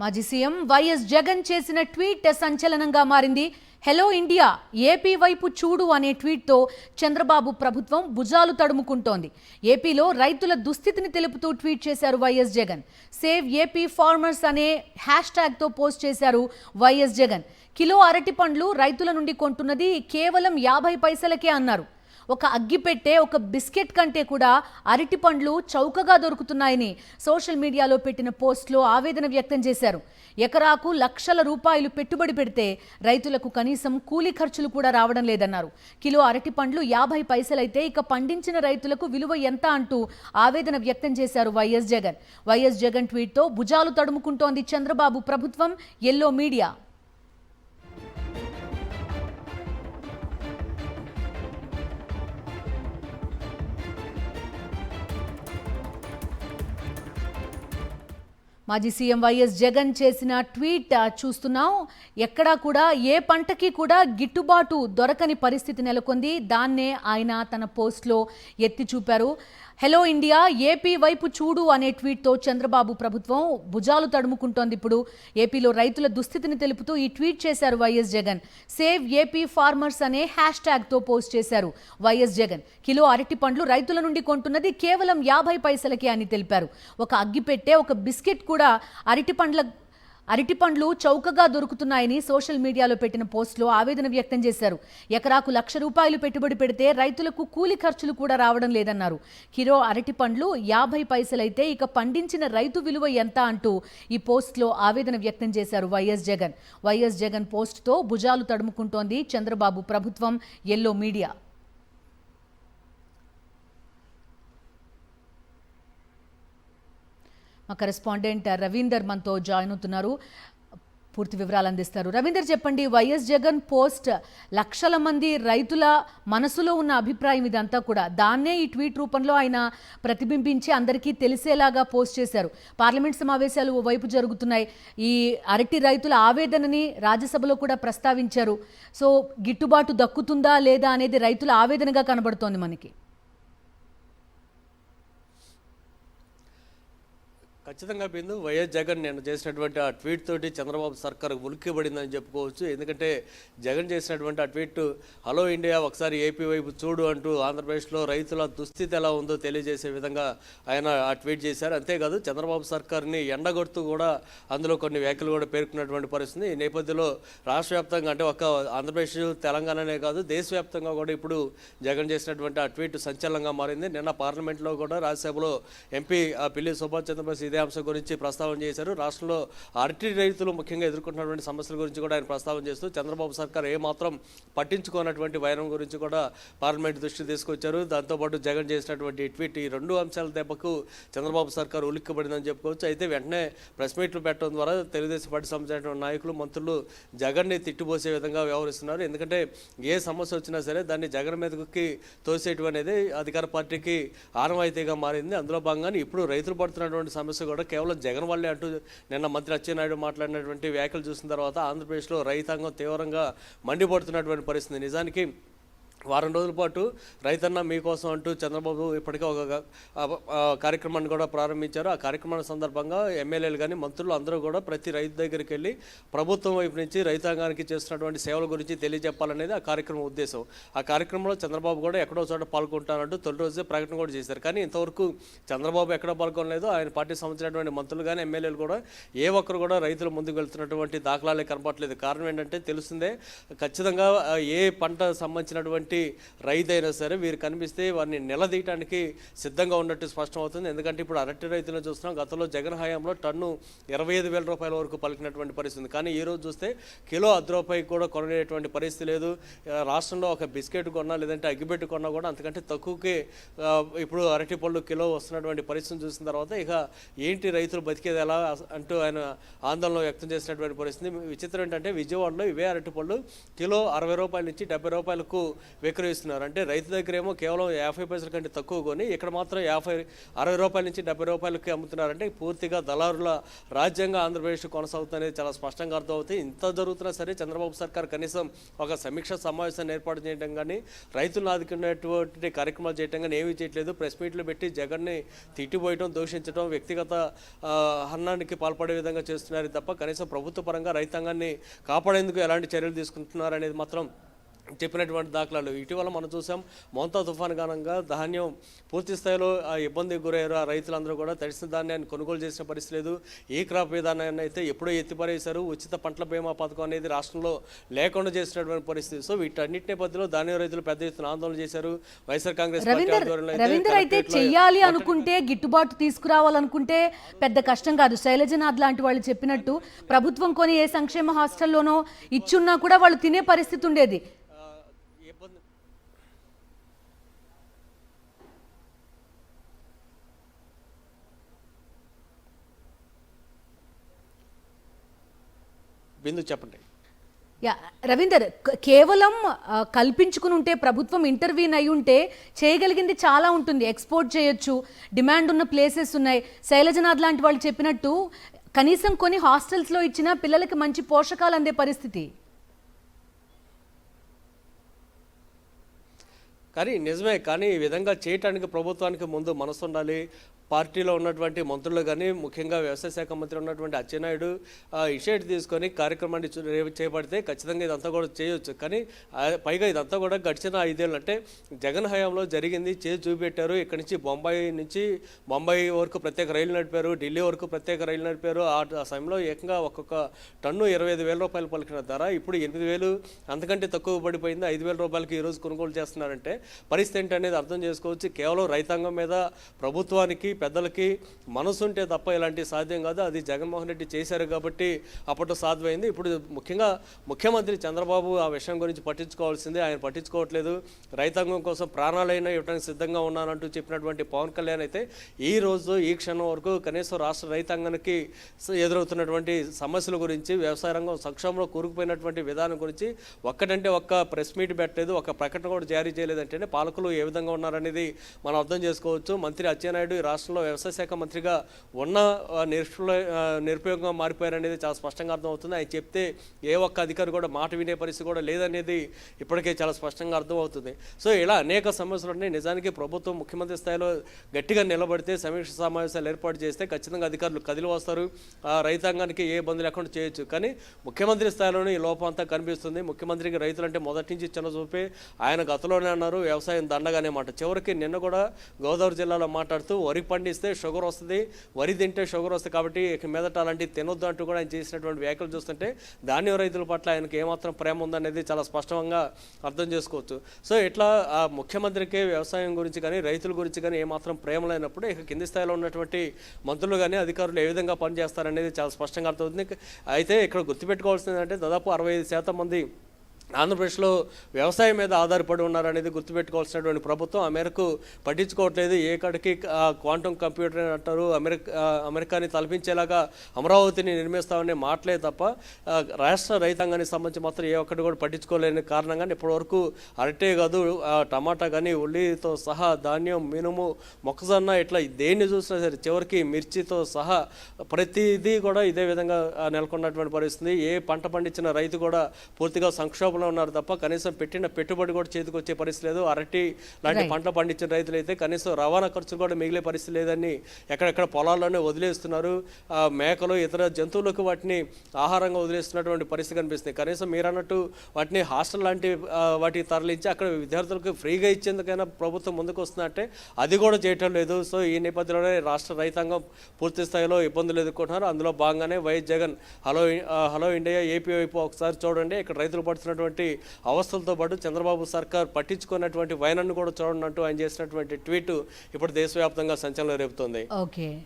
మాజీ CM YS Jagan చేసిన tweet సంచలనంగా మారింది. హలో ఇండియా, ఏపీ వైపు చూడు అనే ట్వీట్తో చంద్రబాబు ప్రభుత్వం భుజాలు తడుముకుంటోంది. ఏపీలో రైతుల దుస్థితిని తెలుపుతూ ట్వీట్ చేశారు YS Jagan. Save AP farmers అనే హ్యాష్ ట్యాగ్తో పోస్ట్ చేశారు వైఎస్ జగన్. కిలో అరటి పండ్లు రైతుల నుండి కొంటున్నది కేవలం 50 పైసలకే అన్నారు. ఒక అగ్గిపెట్టే, ఒక బిస్కెట్ కంటే కూడా అరటి పండ్లు చౌకగా దొరుకుతున్నాయని సోషల్ మీడియాలో పెట్టిన పోస్ట్లో ఆవేదన వ్యక్తం చేశారు. ఎకరాకు లక్షల రూపాయలు పెట్టుబడి పెడితే రైతులకు కనీసం కూలీ ఖర్చులు కూడా రావడం లేదన్నారు. కిలో అరటి పండ్లు 50 పైసలైతే ఇక పండించిన రైతులకు విలువ ఎంత అంటూ ఆవేదన వ్యక్తం చేశారు వైఎస్ జగన్. వైఎస్ జగన్ ట్వీట్తో భుజాలు తడుముకుంటోంది చంద్రబాబు ప్రభుత్వం, ఎల్లో మీడియా. మాజీ సీఎం వైఎస్ జగన్ చేసిన ట్వీట్ చూస్తున్నాం. ఎక్కడా కూడా ఏ పంటకి కూడా గిట్టుబాటు దొరకని పరిస్థితి నెలకొంది. దాన్నే ఆయన తన పోస్ట్లో ఎత్తి చూపారు. హలో ఇండియా, ఏపీ వైపు చూడు అనే ట్వీట్తో చంద్రబాబు ప్రభుత్వం భుజాలు తడుముకుంటోంది. ఇప్పుడు ఏపీలో రైతుల దుస్థితిని తెలుపుతూ ఈ ట్వీట్ చేశారు YS Jagan. Save AP farmers అనే హ్యాష్ ట్యాగ్తో పోస్ట్ చేశారు వైఎస్ జగన్. కిలో అరటి పండ్లు రైతుల నుండి కొంటున్నది కేవలం 50 పైసలకే అని తెలిపారు. ఒక అగ్గిపెట్టే, ఒక బిస్కెట్ కూడా అరటి పండ్లు చౌకగా దొరుకుతున్నాయని సోషల్ మీడియాలో పెట్టిన పోస్ట్లో ఆవేదన వ్యక్తం చేశారు. ఎకరాకు ₹1,00,000 పెట్టుబడి పెడితే రైతులకు కూలీ ఖర్చులు కూడా రావడం లేదన్నారు. కిలో అరటి పండ్లు 50 పైసలైతే ఇక పండించిన రైతు విలువ ఎంత అంటూ ఈ పోస్ట్లో ఆవేదన వ్యక్తం చేశారు వైఎస్ జగన్. వైఎస్ జగన్ పోస్ట్తో భుజాలు తడుముకుంటోంది చంద్రబాబు ప్రభుత్వం, ఎల్లో మీడియా. మా కరెస్పాండెంట్ రవీందర్ మనతో జాయిన్ అవుతున్నారు, పూర్తి వివరాలు అందిస్తారు. రవీందర్, చెప్పండి, వైఎస్ జగన్ పోస్ట్ లక్షల మంది రైతుల మనసులో ఉన్న అభిప్రాయం ఇదంతా కూడా, దాన్నే ఈ ట్వీట్ రూపంలో ఆయన ప్రతిబింబించి అందరికీ తెలిసేలాగా పోస్ట్ చేశారు. పార్లమెంట్ సమావేశాలు ఓవైపు జరుగుతున్నాయి. ఈ అరటి రైతుల ఆవేదనని రాజ్యసభలో కూడా ప్రస్తావించారు. సో గిట్టుబాటు దక్కుతుందా లేదా అనేది రైతుల ఆవేదనగా కనబడుతోంది మనకి. ఖచ్చితంగా బిందు, వైఎస్ జగన్ నేను చేసినటువంటి ఆ ట్వీట్ తోటి చంద్రబాబు సర్కార్ ఉలిక్కిపడిందని చెప్పుకోవచ్చు. ఎందుకంటే జగన్ చేసినటువంటి ఆ ట్వీట్ హలో ఇండియా, ఒకసారి ఏపీ వైపు చూడు అంటూ ఆంధ్రప్రదేశ్లో రైతుల దుస్థితి ఎలా ఉందో తెలియజేసే విధంగా ఆయన ఆ ట్వీట్ చేశారు. అంతేకాదు చంద్రబాబు సర్కార్ని ఎండగొడుతూ కూడా అందులో కొన్ని వ్యాఖ్యలు కూడా పేర్కొన్నటువంటి పరిస్థితి. ఈ నేపథ్యంలో రాష్ట్ర వ్యాప్తంగా, అంటే ఒక ఆంధ్రప్రదేశ్ తెలంగాణనే కాదు దేశవ్యాప్తంగా కూడా ఇప్పుడు జగన్ చేసినటువంటి ఆ ట్వీట్ సంచలనంగా మారింది. నిన్న పార్లమెంట్లో కూడా రాజ్యసభలో ఎంపీ పిల్లి సుభాష్ చంద్రబోస్ ఇదే అంశం గురించి ప్రస్తావన చేశారు. రాష్ట్రంలో అరటి రైతులు ముఖ్యంగా ఎదుర్కొంటున్నటువంటి సమస్యల గురించి కూడా ఆయన ప్రస్తావన చేస్తూ చంద్రబాబు సర్కార్ ఏమాత్రం పట్టించుకున్నటువంటి వైరం గురించి కూడా పార్లమెంట్ దృష్టి తీసుకొచ్చారు. దాంతోపాటు జగన్ చేసినటువంటి ట్వీట్, ఈ రెండు అంశాల దెబ్బకు చంద్రబాబు సర్కార్ ఉలిక్కిపడిందని చెప్పుకోవచ్చు. అయితే వెంటనే ప్రెస్ మీట్లు పెట్టడం ద్వారా తెలుగుదేశం పార్టీ సంబంధించినటువంటి నాయకులు, మంత్రులు జగన్ని తిట్టిపోసే విధంగా వ్యవహరిస్తున్నారు. ఎందుకంటే ఏ సమస్య వచ్చినా సరే దాన్ని జగన్ మీదకి తోసేయడం అనేది అధికార పార్టీకి ఆనవాయితీగా మారింది. అందులో భాగంగానే ఇప్పుడు రైతులు పడుతున్నటువంటి సమస్య కూడా కేవలం జగన్ వల్లే అంటూ నిన్న మంత్రి అచ్చెన్నాయుడు మాట్లాడినటువంటి వ్యాఖ్యలు చూసిన తర్వాత ఆంధ్రప్రదేశ్లో రైతాంగం తీవ్రంగా మండిపడుతున్నటువంటి పరిస్థితి. నిజానికి వారం రోజుల పాటు రైతన్న మీకోసం అంటూ చంద్రబాబు ఇప్పటికే ఒక కార్యక్రమాన్ని కూడా ప్రారంభించారు. ఆ కార్యక్రమం సందర్భంగా ఎమ్మెల్యేలు కానీ మంత్రులు అందరూ కూడా ప్రతి రైతు దగ్గరికి వెళ్ళి ప్రభుత్వం వైపు నుంచి రైతాంగానికి చేస్తున్నటువంటి సేవల గురించి తెలియజెప్పాలనేది ఆ కార్యక్రమం ఉద్దేశం. ఆ కార్యక్రమంలో చంద్రబాబు కూడా ఎక్కడో చోట పాల్గొంటానంటూ తొలి రోజే ప్రకటన కూడా చేశారు. కానీ ఇంతవరకు చంద్రబాబు ఎక్కడ పాల్గొనలేదు. ఆయన పార్టీకి సంబంధించినటువంటి మంత్రులు కానీ ఎమ్మెల్యేలు కూడా ఏ ఒక్కరు కూడా రైతుల ముందుకు వెళ్తున్నటువంటి దాఖలాలే కనపడలేదు. కారణం ఏంటంటే తెలుస్తుందే, ఖచ్చితంగా ఏ పంట సంబంధించినటువంటి రైతు అయినా సరే వీరు కనిపిస్తే వారిని నిలదీయడానికి సిద్ధంగా ఉన్నట్టు స్పష్టం అవుతుంది. ఎందుకంటే ఇప్పుడు అరటి రైతులను చూస్తున్నాం. గతంలో జగన్ హయాంలో టన్ను 25,000 రూపాయల వరకు పలికినటువంటి పరిస్థితి. కానీ ఈ రోజు చూస్తే కిలో ₹10 కూడా కొనేటువంటి పరిస్థితి లేదు. రాష్ట్రంలో ఒక బిస్కెట్ కొన్నా లేదంటే అగ్గిపెట్టు కొన్నా కూడా అంతకంటే తక్కువకే ఇప్పుడు అరటి పళ్ళు కిలో వస్తున్నటువంటి పరిస్థితిని చూసిన తర్వాత ఇక ఏంటి రైతులు బతికేది ఎలా అంటూ ఆయన ఆందోళన వ్యక్తం చేసినటువంటి పరిస్థితి. విచిత్రం ఏంటంటే విజయవాడలో ఇవే అరటి పళ్ళు కిలో ₹60 నుంచి ₹70 విక్రయిస్తున్నారు. అంటే రైతు దగ్గరేమో కేవలం 50 పైసల కంటే తక్కువ కొని ఇక్కడ మాత్రం 60 రూపాయల నుంచి 70 రూపాయలకి అమ్ముతున్నారంటే పూర్తిగా దళారుల రాజ్యంగా ఆంధ్రప్రదేశ్ కొనసాగుతుందనేది చాలా స్పష్టంగా అర్థమవుతుంది. ఇంత జరుగుతున్నా సరే చంద్రబాబు సర్కార్ కనీసం ఒక సమీక్ష సమావేశాన్ని ఏర్పాటు చేయడం కానీ రైతులను ఆదుకునేటువంటి కార్యక్రమాలు చేయడం కానీ ఏమీ చేయట్లేదు. ప్రెస్ మీట్లు పెట్టి జగన్ని తిట్టిపోయడం, దూషించడం, వ్యక్తిగత హన్నానికి పాల్పడే విధంగా చేస్తున్నారు తప్ప కనీసం ప్రభుత్వ పరంగా రైతాంగాన్ని కాపాడేందుకు ఎలాంటి చర్యలు తీసుకుంటున్నారు అనేది మాత్రం చెప్పినటువంటి దాఖలాలు. ఇటీవల మనం చూసాం మోంతా తుఫాను కారణంగా ధాన్యం పూర్తి స్థాయిలో ఇబ్బందికి గురయ్యారు. ఆ రైతులందరూ కూడా తడిసిన ధాన్యాన్ని కొనుగోలు చేసిన పరిస్థితి లేదు. ఈ క్రాప్ విధానాన్ని అయితే ఎప్పుడో ఎత్తిపారేశారు. ఉచిత పంటల బీమా పథకం అనేది రాష్ట్రంలో లేకుండా చేసినటువంటి పరిస్థితి. సో వీటన్నిటి నేపథ్యంలో ధాన్యం రైతులు పెద్ద ఎత్తున ఆందోళన చేశారు. వైఎస్ఆర్ కాంగ్రెస్ రవీందర్ అయితే చెయ్యాలి అనుకుంటే, గిట్టుబాటు తీసుకురావాలనుకుంటే పెద్ద కష్టం కాదు. శైలజనాథ్ లాంటి వాళ్ళు చెప్పినట్టు ప్రభుత్వం కొని ఏ సంక్షేమ హాస్టల్లోనో ఇచ్చున్నా కూడా వాళ్ళు తినే పరిస్థితి ఉండేది. బిందు చెప్పండి. రవీందర్, కేవలం కల్పించుకుని ఉంటే, ప్రభుత్వం ఇంటర్వ్యూన్ అయి ఉంటే చేయగలిగింది చాలా ఉంటుంది. ఎక్స్పోర్ట్ చేయొచ్చు, డిమాండ్ ఉన్న ప్లేసెస్ ఉన్నాయి. శైలజనాథ్ లాంటి వాళ్ళు చెప్పినట్టు కనీసం కొన్ని హాస్టల్స్లో ఇచ్చిన పిల్లలకి మంచి పోషకాలు అందే పరిస్థితి. కానీ నిజమే, కానీ ఈ విధంగా చేయటానికి ప్రభుత్వానికి ముందు మనసు ఉండాలి. పార్టీలో ఉన్నటువంటి మంత్రులు కానీ ముఖ్యంగా వ్యవసాయ శాఖ మంత్రి ఉన్నటువంటి అచ్చెన్నాయుడు ఇనిషియేటివ్ తీసుకొని కార్యక్రమాన్ని చేపడితే ఖచ్చితంగా ఇదంతా కూడా చేయొచ్చు. కానీ పైగా ఇదంతా కూడా గడిచిన 5 ఏళ్ళు అంటే జగన్ హయాంలో జరిగింది చేసి చూపెట్టారు. ఇక్కడి నుంచి బొంబాయి వరకు ప్రత్యేక రైలు నడిపారు, ఢిల్లీ వరకు ప్రత్యేక రైలు నడిపారు. ఆ సమయంలో ఏకంగా ఒక్కొక్క టన్ను 25,000 రూపాయలు పలికిన ధర ఇప్పుడు 8,000 అంతకంటే తక్కువ పడిపోయింది. 5,000 రూపాయలకి ఈరోజు కొనుగోలు చేస్తున్నారంటే పరిస్థితి ఏంటి అనేది అర్థం చేసుకోవచ్చు. కేవలం రైతాంగం మీద ప్రభుత్వానికి పెద్దలకి మనసు ఉంటే తప్ప ఇలాంటి సాధ్యం కాదు. అది జగన్మోహన్ రెడ్డి చేశారు కాబట్టి అప్పట్లో సాధ్యమైంది. ఇప్పుడు ముఖ్యంగా ముఖ్యమంత్రి చంద్రబాబు ఆ విషయం గురించి పట్టించుకోవాల్సిందే. ఆయన పట్టించుకోవట్లేదు. రైతాంగం కోసం ప్రాణాలైనా ఇవ్వడానికి సిద్ధంగా ఉన్నానంటూ చెప్పినటువంటి పవన్ కళ్యాణ్ అయితే ఈ రోజు ఈ క్షణం వరకు కనీసం రాష్ట్ర రైతాంగానికి ఎదురవుతున్నటువంటి సమస్యల గురించి, వ్యవసాయ రంగం సంక్షోభంలో కూరుకుపోయినటువంటి విధానం గురించి ఒక్కటంటే ఒక్క ప్రెస్ మీట్ పెట్టలేదు, ఒక ప్రకటన కూడా జారీ చేయలేదంటేనే పాలకులు ఏ విధంగా ఉన్నారనేది మనం అర్థం చేసుకోవచ్చు. మంత్రి అచ్చెన్నాయుడు ఈ రాష్ట్రంలో వ్యవసాయ శాఖ మంత్రిగా ఉన్న నిరుపయోగంగా మారిపోయారనేది చాలా స్పష్టంగా అర్థమవుతుంది. ఆయన చెప్తే ఏ ఒక్క అధికారి కూడా మాట వినే పరిస్థితి కూడా లేదనేది ఇప్పటికే చాలా స్పష్టంగా అర్థమవుతుంది. సో ఇలా అనేక సమస్యలు ఉన్నాయి. నిజానికి ప్రభుత్వం ముఖ్యమంత్రి స్థాయిలో గట్టిగా నిలబడితే, సమీక్ష సమావేశాలు ఏర్పాటు చేస్తే ఖచ్చితంగా అధికారులు కదిలి వస్తారు. రైతాంగానికి ఏ ఇబ్బంది లేకుండా చేయొచ్చు. కానీ ముఖ్యమంత్రి స్థాయిలోనే ఈ లోపం అంతా కనిపిస్తుంది. ముఖ్యమంత్రికి రైతులంటే మొదటి నుంచి చిన్న చూపే. ఆయన గతంలోనే అన్నారు వ్యవసాయం దండగానే మాట. చివరికి నిన్న కూడా గోదావరి జిల్లాలో మాట్లాడుతూ వరి పండిస్తే షుగర్ వస్తుంది, వరి తింటే షుగర్ వస్తుంది కాబట్టి ఇక మీదట అలాంటివి తినొద్దు అంటూ కూడా ఆయన చేసినటువంటి వ్యాఖ్యలు చూస్తుంటే ధాన్యం రైతుల పట్ల ఆయనకు ఏమాత్రం ప్రేమ ఉందనేది చాలా స్పష్టంగా అర్థం చేసుకోవచ్చు. సో ఇట్లా ఆ ముఖ్యమంత్రికి వ్యవసాయం గురించి కానీ రైతుల గురించి కానీ ఏమాత్రం ప్రేమ లేనప్పుడు ఇక కింది స్థాయిలో ఉన్నటువంటి మంత్రులు కానీ అధికారులు ఏ విధంగా పనిచేస్తారనేది చాలా స్పష్టంగా అర్థమవుతుంది. అయితే ఇక్కడ గుర్తుపెట్టుకోవాల్సింది ఏంటంటే దాదాపు 65% మంది ఆంధ్రప్రదేశ్లో వ్యవసాయం మీద ఆధారపడి ఉన్నారనేది గుర్తుపెట్టుకోవాల్సినటువంటి ప్రభుత్వం ఆ మేరకు పట్టించుకోవట్లేదు. ఏ కాడికి క్వాంటమ్ కంప్యూటర్ అంటారు, అమెరికాని తలపించేలాగా అమరావతిని నిర్మిస్తామనే మాటలే తప్ప రాష్ట్ర రైతాంగానికి సంబంధించి మాత్రం ఏ ఒక్కటి కూడా పట్టించుకోలేని కారణంగా ఇప్పటివరకు అరటే కాదు, టమాటా కానీ ఉల్లితో సహా ధాన్యం, మినుము, మొక్కజొన్న ఇట్లా దేన్ని చూసినా సరే చివరికి మిర్చితో సహా ప్రతిదీ కూడా ఇదే విధంగా నెలకొన్నటువంటి పరిస్థితి. ఏ పంట పండించిన రైతు కూడా పూర్తిగా సంక్షోభం ఉన్నారు తప్ప కనీసం పెట్టిన పెట్టుబడి కూడా చేతికి వచ్చే పరిస్థితి లేదు. అరటి లాంటి పంటలు పండించిన రైతులు అయితే కనీసం రవాణా ఖర్చులు కూడా మిగిలే పరిస్థితి లేదని ఎక్కడెక్కడ పొలాల్లోనే వదిలేస్తున్నారు. మేకలు ఇతర జంతువులకు వాటిని ఆహారంగా వదిలేస్తున్నటువంటి పరిస్థితి కనిపిస్తుంది. కనీసం మీరు అన్నట్టు వాటిని హాస్టల్ లాంటి వాటికి తరలించి అక్కడ విద్యార్థులకు ఫ్రీగా ఇచ్చేందుకైనా ప్రభుత్వం ముందుకు వస్తుందంటే అది కూడా చేయటం లేదు. సో ఈ నేపథ్యంలోనే రాష్ట్ర రైతాంగం పూర్తి స్థాయిలో ఇబ్బందులు ఎదుర్కొంటున్నారు. అందులో భాగంగానే YS Jagan hello India AP వైపు ఒకసారి చూడండి, ఇక్కడ రైతులు పడుతున్నటువంటి అవస్థలతో పాటు చంద్రబాబు సర్కార్ పట్టించుకున్నటువంటి వైనాన్ని కూడా చూడండి అంటూ ఆయన చేసినటువంటి ట్వీట్ ఇప్పుడు దేశవ్యాప్తంగా సంచలనం రేపుతోంది. ఓకే.